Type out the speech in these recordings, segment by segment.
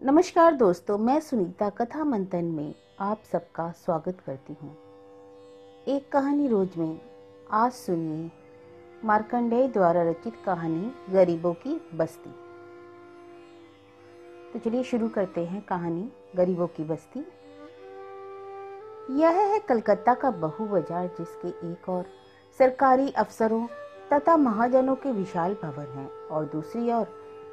नमस्कार दोस्तों, मैं सुनीता कथा मंथन में आप सबका स्वागत करती हूँ। एक कहानी रोज में आज सुनिए मार्कंडेय द्वारा रचित कहानी गरीबों की बस्ती। तो चलिए शुरू करते हैं कहानी गरीबों की बस्ती। यह है कलकत्ता का बहु बाजार, जिसके एक और सरकारी अफसरों तथा महाजनों के विशाल भवन हैं और दूसरी ओर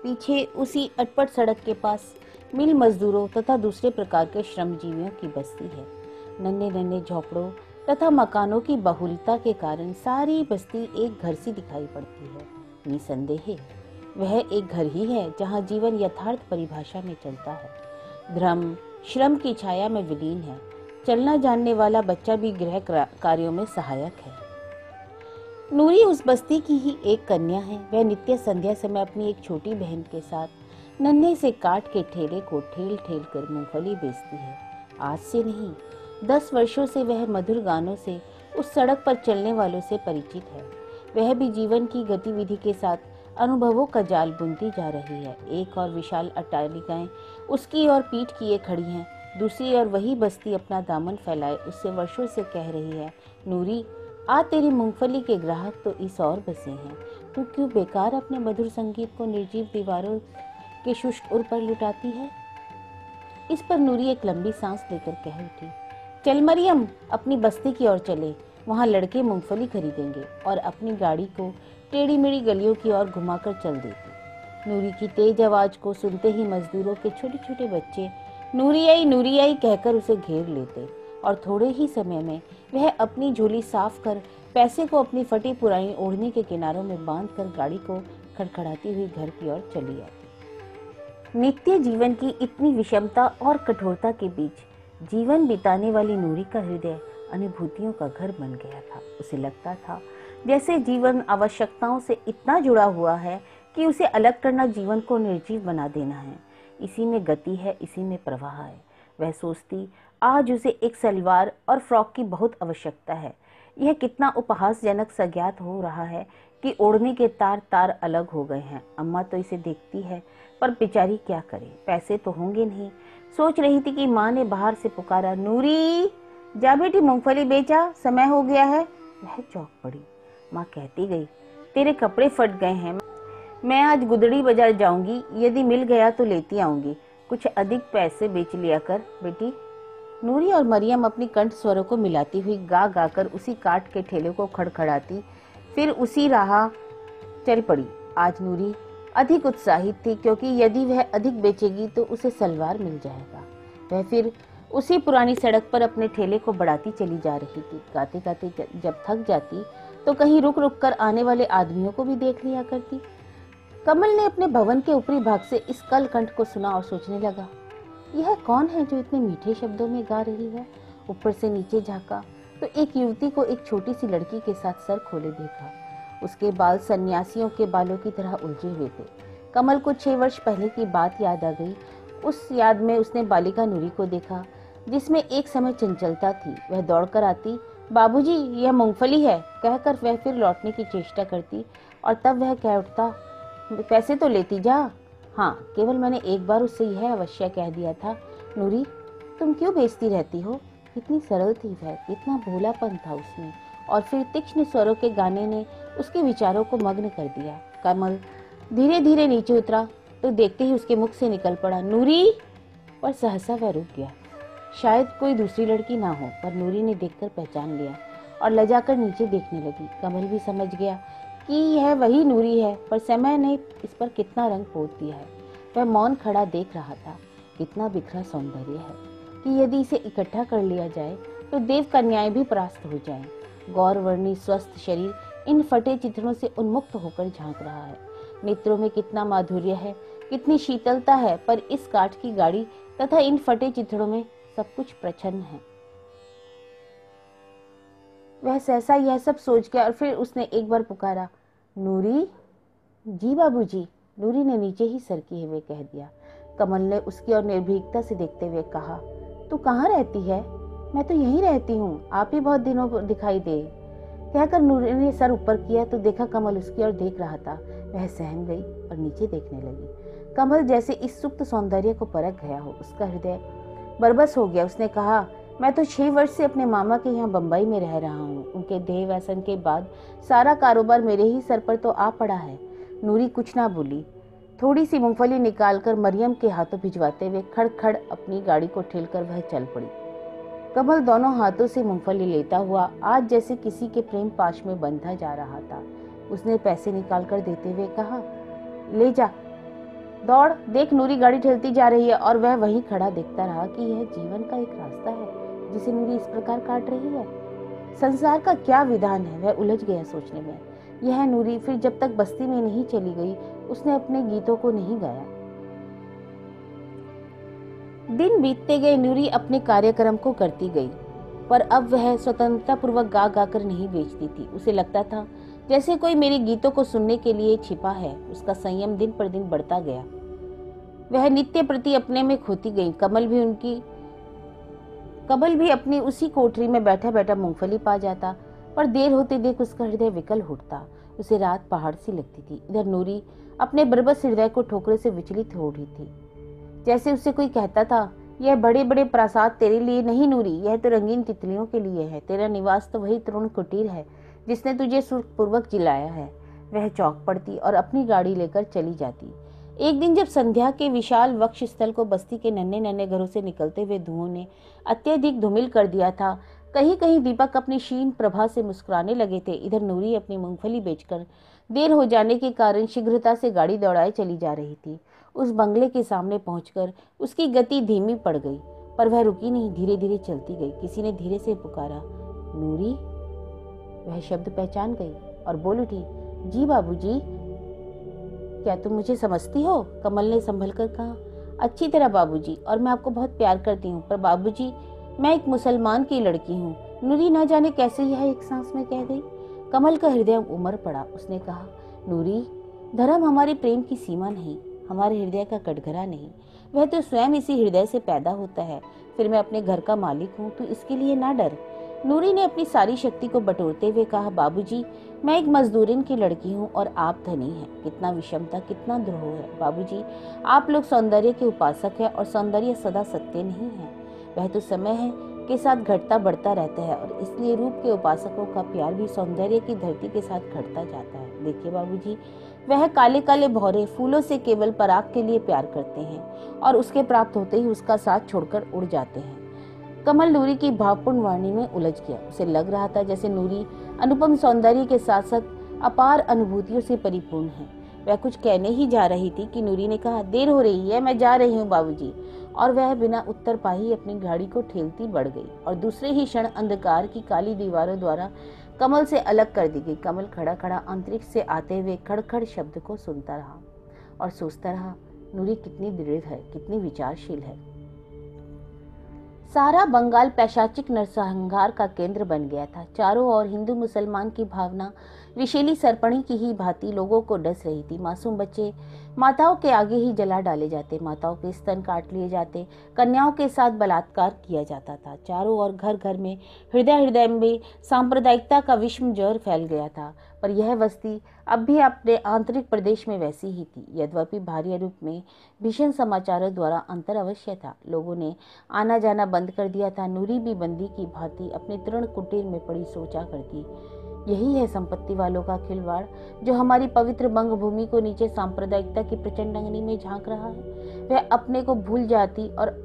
पीछे उसी अटपट सड़क के पास मिल मजदूरों तथा दूसरे प्रकार के श्रमजीवियों की बस्ती है। नन्हे नन्हे झोपड़ों तथा मकानों की बहुलता के कारण सारी बस्ती एक घर सी दिखाई पड़ती है। निसंदेह वह एक घर ही है जहाँ जीवन यथार्थ परिभाषा में चलता है। धर्म श्रम की छाया में विलीन है। चलना जानने वाला बच्चा भी गृह कार्यों में सहायक है। नूरी उस बस्ती की ही एक कन्या है। वह नित्य संध्या समय अपनी एक छोटी बहन के साथ नन्हे से काट के ठेले को ठेल ठेल कर मूंगफली बेचती है। आज से नहीं, 10 वर्षों से वह मधुर गानों से उस सड़क पर चलने वालों से परिचित है। वह भी जीवन की गतिविधि के साथ अनुभवों का जाल बुनती जा रही है। एक और विशाल अट्टालिकाएं उसकी ओर पीठ किए खड़ी हैं, दूसरी ओर वही बस्ती अपना दामन फैलाए उससे वर्षों से कह रही है, नूरी आ, तेरी मूंगफली के ग्राहक तो इस ओर बसे हैं। तू क्यों बेकार अपने मधुर संगीत को निर्जीव दीवारों के शुष्क उर पर लुटाती है। इस पर नूरी एक लंबी सांस लेकर कह उठी, चल मरियम, अपनी बस्ती की ओर चले। वहां लड़के मूंगफली खरीदेंगे। और अपनी गाड़ी को टेढ़ी मेढ़ी गलियों की ओर घुमाकर चल देती। नूरी की तेज आवाज को सुनते ही मजदूरों के छोटे छोटे बच्चे नूरी आई कहकर उसे घेर लेते और थोड़े ही समय में वह अपनी झोली साफ कर पैसे को अपनी फटी पुरानी ओढ़नी के किनारों में बांधकर गाड़ी को खड़खड़ाती हुई घर की ओर चली आती। नित्य जीवन की इतनी विषमता और कठोरता के बीच जीवन बिताने वाली नूरी का हृदय अनुभूतियों का घर बन गया था। उसे लगता था जैसे जीवन आवश्यकताओं से इतना जुड़ा हुआ है कि उसे अलग करना जीवन को निर्जीव बना देना है। इसी में गति है, इसी में प्रवाह है। वह सोचती, आज उसे एक सलवार और फ्रॉक की बहुत आवश्यकता है। यह कितना उपहासजनक सज्ञात हो रहा है कि ओढ़ने के तार तार अलग हो गए हैं। अम्मा तो इसे देखती है, पर बेचारी क्या करे, पैसे तो होंगे नहीं। सोच रही थी कि माँ ने बाहर से पुकारा, नूरी जा बेटी, मूंगफली बेचा, समय हो गया है। वह चौंक पड़ी। माँ कहती गई, तेरे कपड़े फट गए हैं, मैं आज गुदड़ी बाजार जाऊंगी, यदि मिल गया तो लेती आऊंगी। कुछ अधिक पैसे बेच लिया कर बेटी। नूरी और मरियम अपनी कंठ स्वरों को मिलाती हुई गा गा कर उसी काट के ठेले को खड़खड़ाती फिर उसी राह चल पड़ी। आज नूरी अधिक उत्साहित थी, क्योंकि यदि वह अधिक बेचेगी तो उसे सलवार मिल जाएगा। वह फिर उसी पुरानी सड़क पर अपने ठेले को बढ़ाती चली जा रही थी। गाते गाते जब थक जाती तो कहीं रुक रुक कर आने वाले आदमियों को भी देख लिया करती। कमल ने अपने भवन के ऊपरी भाग से इस कलकंठ को सुना और सोचने लगा, यह कौन है जो इतने मीठे शब्दों में गा रही है। ऊपर से नीचे झांका तो एक युवती को एक छोटी सी लड़की के साथ सर खोले देखा। उसके बाल सन्यासियों के बालों की तरह उलझे हुए थे। कमल को 6 वर्ष पहले की बात याद आ गई। उस याद में उसने बालिका नूरी को देखा, जिसमें एक समय चंचलता थी। वह दौड़कर आती, बाबूजी यह मूंगफली है कहकर वह फिर लौटने की चेष्टा करती और तब वह कह उठता, पैसे तो लेती जा। हाँ, केवल मैंने एक बार उससे यह अवश्य कह दिया था, नूरी तुम क्यों बेचती रहती हो। कितनी सरल थी वह, कितना भोलापन था उसमें। और फिर तीक्ष्ण स्वरों के गाने ने उसके विचारों को मग्न कर दिया। कमल धीरे धीरे नीचे उतरा तो देखते ही उसके मुख से निकल पड़ा, नूरी। पर सहसा वह रुक गया। शायद कोई दूसरी लड़की ना हो, पर नूरी ने देखकर पहचान लिया और लजाकर नीचे देखने लगी। कमल भी समझ गया कि यह वही नूरी है, पर समय ने इस पर कितना रंग पोत दिया है। वह मौन खड़ा देख रहा था। कितना बिखरा सौंदर्य है कि यदि इसे इकट्ठा कर लिया जाए तो देव कन्याएं भी परास्त हो जाएं। गौरवर्णी स्वस्थ शरीर इन फटे चित्रों से उन्मुक्त होकर झांक रहा है। नेत्रों में कितना माधुर्य है, कितनी शीतलता है, पर इस काठ की गाड़ी तथा इन फटे चित्रों में सब कुछ प्रच्छन्न है। वह सहसा यह सब सोच गया और फिर उसने एक बार पुकारा, नूरी। जी बाबूजी, नूरी ने नीचे ही सर किए हुए कह दिया। कमल ने उसकी ओर निर्भीकता से देखते हुए कहा, तू कहाँ रहती है। मैं तो यहीं रहती हूँ, आप ही बहुत दिनों पर दिखाई दे। कहकर नूरी ने सर ऊपर किया तो देखा कमल उसकी ओर देख रहा था। वह सहम गई और नीचे देखने लगी। कमल जैसे इस सुप्त सौंदर्य को परख गया हो। उसका हृदय बरबस हो गया। उसने कहा, मैं तो 6 वर्ष से अपने मामा के यहाँ बम्बई में रह रहा हूँ। उनके देह व्यसन के बाद सारा कारोबार मेरे ही सर पर तो आ पड़ा है। नूरी कुछ ना बोली। थोड़ी सी मूंगफली निकालकर मरियम के हाथों भिजवाते हुए खड़ अपनी गाड़ी को ठेलकर वह चल पड़ी। कमल दोनों हाथों से मूंगफली लेता हुआ आज जैसे किसी के प्रेम पाश में बंधा जा रहा था। उसने पैसे निकालकर देते हुए कहा, ले जा, दौड़। देख, नूरी गाड़ी ठेलती जा रही है। और वह वहीं खड़ा देखता रहा कि यह जीवन का एक रास्ता है जिसे नूरी इस प्रकार काट रही है। संसार का क्या विधान है, वह उलझ गया सोचने में। यह नूरी फिर जब तक बस्ती में नहीं चली गई, उसने अपने गीतों को नहीं गाया। दिन बीतते गए, नूरी अपने कार्यक्रम को करती गई, पर अब वह स्वतंत्रता पूर्वक गा कर नहीं बेचती थी। उसे लगता था जैसे कोई मेरे गीतों को सुनने के लिए छिपा है। उसका संयम दिन पर दिन बढ़ता गया। वह नित्य प्रति अपने में खोती गई। कमल भी अपनी उसी कोठरी में बैठा बैठा मूंगफली पा जाता, पर देर होते देख उसका हृदय विकल उठता। उसे रात पहाड़ सी लगती थी। इधर नूरी अपने बरबस हृदय को ठोकरे से विचलित हो रही थी। जैसे उससे कोई कहता था, यह बड़े बड़े प्रासाद तेरे लिए नहीं नूरी, यह तो रंगीन तितलियों के लिए है। तेरा निवास तो वही तरुण कुटीर है जिसने तुझे सुखपूर्वक जिलाया है। वह चौंक पड़ती और अपनी गाड़ी लेकर चली जाती। एक दिन जब संध्या के विशाल वक्ष स्थल को बस्ती के नन्हे नन्हे घरों से निकलते हुए धुओं ने अत्यधिक धूमिल कर दिया था, कहीं कहीं दीपक अपनी क्षीण प्रभा से मुस्कुराने लगे थे। इधर नूरी अपनी मूंगफली बेचकर देर हो जाने के कारण शीघ्रता से गाड़ी दौड़ाए चली जा रही थी। उस बंगले के सामने पहुंचकर उसकी गति धीमी पड़ गई, पर वह रुकी नहीं, धीरे धीरे चलती गई। किसी ने धीरे से पुकारा, नूरी। वह शब्द पहचान गई और बोल उठी, जी बाबूजी, क्या तुम मुझे समझती हो? कमल ने संभल कर कहा, अच्छी तरह बाबूजी, और मैं आपको बहुत प्यार करती हूँ, पर बाबूजी मैं एक मुसलमान की लड़की हूँ। नूरी न जाने कैसे यह एक सांस में कह गई। कमल का हृदय उमड़ पड़ा। उसने कहा, नूरी, धर्म हमारे प्रेम की सीमा नहीं, हमारे हृदय का कटघरा नहीं। वह तो स्वयं इसी हृदय से पैदा होता है। फिर मैं अपने घर का मालिक हूँ, तू इसके लिए ना डर। नूरी ने अपनी सारी शक्ति को बटोरते हुए कहा, बाबूजी, मैं एक मजदूरिन की लड़की हूँ और आप धनी हैं। कितना विषमता, कितना द्रोह है। बाबूजी, आप लोग सौंदर्य के उपासक हैं और सौंदर्य सदा सत्य नहीं है। वह तो समय है के साथ घटता बढ़ता रहता है और इसलिए रूप के उपासकों का प्यार भी सौंदर्य की धरती के साथ घटता जाता है। देखिए बाबूजी, वह काले काले भौरे फूलों से केवल पराग के लिए प्यार करते हैं और उसके प्राप्त होते ही उसका साथ छोड़कर उड़ जाते हैं। कमल नूरी की भावपूर्ण वाणी में उलझ गया। उसे लग रहा था जैसे नूरी अनुपम सौंदर्य के साथ साथ अपार अनुभूतियों से परिपूर्ण है। वह कुछ कहने ही जा रही थी कि नूरी ने कहा, देर हो रही है, मैं जा रही हूँ बाबूजी। और वह बिना उत्तर पाए ही अपनी गाड़ी को ठेलती बढ़ गई और दूसरे ही क्षण अंधकार की काली दीवारों द्वारा कमल से अलग कर दी गई। कमल खड़ा खड़ा अंतरिक्ष से आते हुए खड़खड़ शब्द को सुनता रहा और सोचता रहा, नूरी कितनी दृढ़ है, कितनी विचारशील है। सारा बंगाल पैशाचिक नरसंहार का केंद्र बन गया था। चारों ओर हिंदू मुसलमान की भावना विषैली सरपणी की ही भांति लोगों को डस रही थी। मासूम बच्चे माताओं के आगे ही जला डाले जाते, माताओं के स्तन काट लिए जाते, कन्याओं के साथ बलात्कार किया जाता था। चारों ओर घर घर में हृदय हृदय में सांप्रदायिकता का विषम जहर फैल गया था। पर यह बस्ती अब भी अपने आंतरिक प्रदेश में वैसी ही थी। यद्यपि बाहरी रूप में भीषण समाचारों द्वारा अंतर अवश्य था। लोगों ने आना जाना बंद कर दिया था। नूरी भी बंदी की भांति अपने तृण कुटीर में पड़ी सोचा करती, यही है संपत्ति वालों का खिलवाड़ जो हमारी पवित्र बंग भूमि को नीचे सांप्रदायिकता की प्रचंड अग्नि में झांक रहा है। वह अपने को भूल जाती और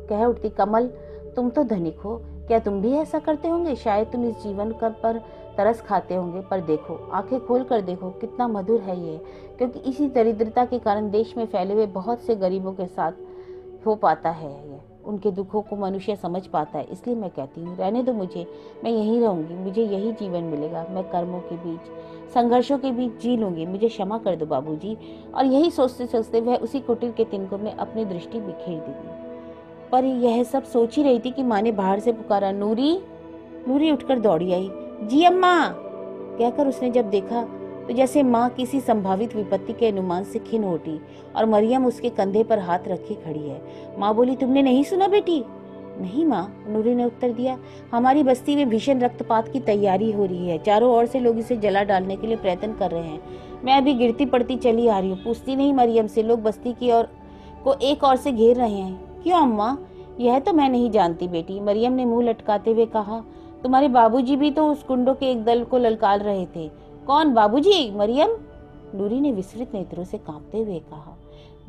कह उठती, कमल, तुम तो धनिक हो, क्या तुम भी ऐसा करते होंगे? शायद तुम इस जीवन पर तरस खाते होंगे, पर देखो, आंखें खोल कर देखो, कितना मधुर है ये। क्योंकि इसी दरिद्रता के कारण देश में फैले हुए बहुत से गरीबों के साथ हो पाता है ये। उनके दुखों को मनुष्य समझ पाता है। इसलिए मैं कहती हूँ, रहने दो मुझे, मैं यहीं रहूंगी, मुझे यही जीवन मिलेगा। मैं कर्मों के बीच, संघर्षों के बीच जी लूंगी, मुझे क्षमा कर दो बाबूजी। और यही सोचते सोचते वह उसी कुटीर के तिनकों में अपनी दृष्टि बिखेर देगी। पर यह सब सोच ही रही थी कि माँ ने बाहर से पुकारा, नूरी। नूरी उठकर दौड़ी आई। जी अम्मा, कहकर उसने जब देखा तो जैसे माँ किसी संभावित विपत्ति के अनुमान से खिन्न उठी और मरियम उसके कंधे पर हाथ रखे खड़ी है। माँ बोली, तुमने नहीं सुना बेटी? नहीं माँ, नूरी ने उत्तर दिया, हमारी बस्ती में भीषण रक्तपात की तैयारी हो रही है। चारों ओर से लोग इसे जला डालने के लिए प्रयत्न कर रहे हैं। मैं अभी गिरती पड़ती चली आ रही हूँ। पूछती नहीं मरियम से, लोग बस्ती की ओर को एक और से घेर रहे हैं। क्यों अम्मा? यह तो मैं नहीं जानती बेटी, मरियम ने मुंह लटकाते हुए कहा। तुम्हारे बाबूजी भी तो उस गुंडों के एक दल को ललकार रहे थे। कौन बाबूजी? मरियम, नूरी ने विस्तृत नेत्रों से कांपते हुए कहा।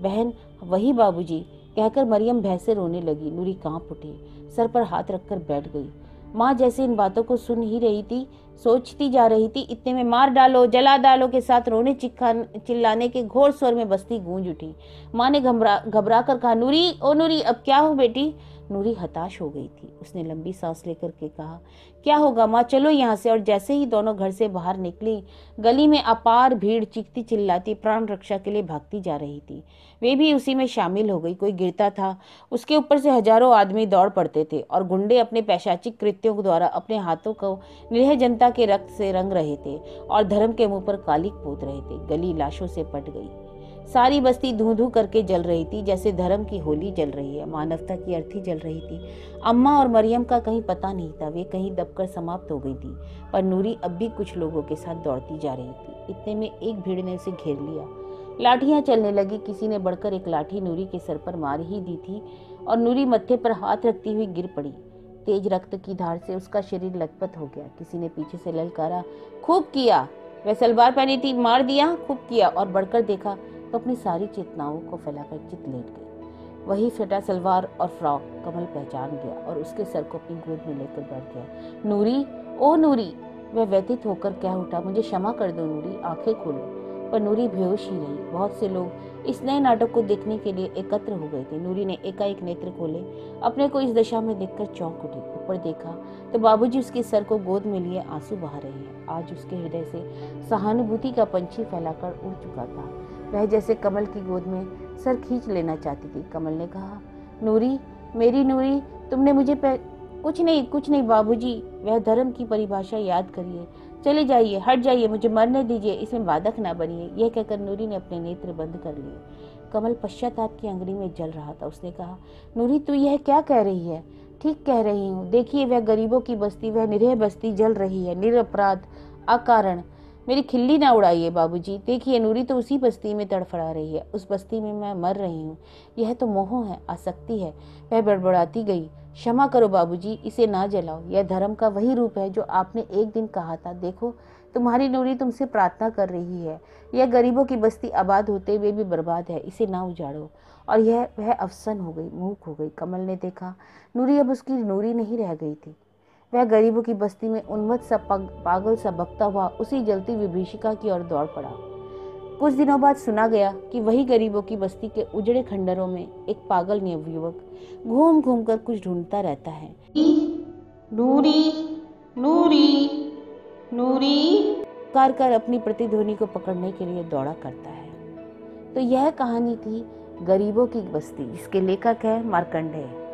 बहन, वही बाबूजी, कहकर मरियम भय से रोने लगी। नूरी कांप उठी, सर पर हाथ रखकर बैठ गई। माँ जैसे इन बातों को सुन ही रही थी, सोचती जा रही थी, इतने में मार डालो, जला डालो के साथ रोने चिल्लाने के घोर स्वर में बस्ती गूंज उठी। माँ ने घबरा कर कहा, नूरी, ओ नूरी, अब क्या हो बेटी? नूरी हताश हो गई थी। उसने लंबी सांस लेकर के कहा, क्या होगा माँ, चलो यहाँ से। और जैसे ही दोनों घर से बाहर निकली, गली में अपार भीड़ चीखती चिल्लाती प्राण रक्षा के लिए भागती जा रही थी। वे भी उसी में शामिल हो गई। कोई गिरता था, उसके ऊपर से हजारों आदमी दौड़ पड़ते थे और गुंडे अपने पैशाचिक कृत्यों द्वारा अपने हाथों को निरीह जनता के रक्त से रंग रहे थे और धर्म के मुंह पर कालिक पोत रहे थे। गली लाशों से पट गई। सारी बस्ती धू धू करके जल रही थी, जैसे धर्म की होली जल रही है। मानवता की अर्थी जल रही थी। अम्मा और मरियम का कहीं पता नहीं था, वे कहीं दबकर समाप्त हो गई थी। पर नूरी अब भी कुछ लोगों के साथ दौड़ती जा रही थी। इतने में एक भीड़ ने उसे घेर लिया। लाठियां चलने लगी। किसी ने बढ़कर एक लाठी नूरी के सर पर मार ही दी थी और नूरी मत्थे पर हाथ रखती हुई गिर पड़ी। तेज रक्त की धार से उसका शरीर लथपथ हो गया। किसी ने पीछे से ललकारा, खूब किया, वह सलवार पहनी थी, मार दिया, खूब किया। और बढ़कर देखा तो अपनी सारी चेतनाओं को फैलाकर चित लेट गई। वही फटा सलवार और फ्रॉक कमल पहचान गया और उसके सर को अपनी गोद में लेकर बैठ गया। नूरी, ओ नूरी, वह व्यथित होकर कह उठा, मुझे क्षमा कर दो नूरी, आंखें खोलो। पर नूरी बेहोश ही रही। बहुत से लोग इस नए नाटक को देखने के लिए एकत्र हो गए थे। नूरी ने एकाएक नेत्र खोले। अपने को इस दशा में देखकर चौंक उठी। ऊपर देखा तो बाबूजी उसके सर को गोद में लिए आंसू बहा रहे हैं। आज उसके हृदय से सहानुभूति का पंछी फैलाकर उड़ चुका था। वह जैसे कमल की गोद में सर खींच लेना चाहती थी। कमल ने कहा, नूरी, मेरी नूरी, तुमने मुझे कुछ नहीं बाबूजी, वह धर्म की परिभाषा याद करिए। चले जाइए, हट जाइए, मुझे मरने दीजिए, इसमें बाधक ना बनिए। यह कहकर नूरी ने अपने नेत्र बंद कर लिए। कमल पश्चाताप की अंगुली में जल रहा था। उसने कहा, नूरी, तू यह क्या कह रही है? ठीक कह रही हूँ। देखिए, वह गरीबों की बस्ती, वह निरीह बस्ती जल रही है, निरपराध, अकारण। मेरी खिल्ली ना उड़ाइए बाबूजी। देखिए, नूरी तो उसी बस्ती में तड़फड़ा रही है, उस बस्ती में मैं मर रही हूँ। यह तो मोह है, आसक्ति है। वह बड़बड़ाती गई। क्षमा करो बाबूजी, इसे ना जलाओ। यह धर्म का वही रूप है जो आपने एक दिन कहा था। देखो, तुम्हारी नूरी तुमसे प्रार्थना कर रही है। यह गरीबों की बस्ती आबाद होते हुए भी बर्बाद है, इसे ना उजाड़ो। और वह अवसन हो गई, मूक हो गई। कमल ने देखा, नूरी अब उसकी नूरी नहीं रह गई थी। वह गरीबों की बस्ती में उन्मत्त सा पागल सा बकता हुआ उसी जलती विभीषिका की ओर दौड़ पड़ा। कुछ दिनों बाद सुना गया कि वही गरीबों की बस्ती के उजड़े खंडरों में एक पागल युवक घूम घूम कर कुछ ढूंढता रहता है। नूरी, नूरी, नूरी कर अपनी प्रतिध्वनि को पकड़ने के लिए दौड़ा करता है। तो यह कहानी थी गरीबों की बस्ती, जिसके लेखक है मार्कंडेय।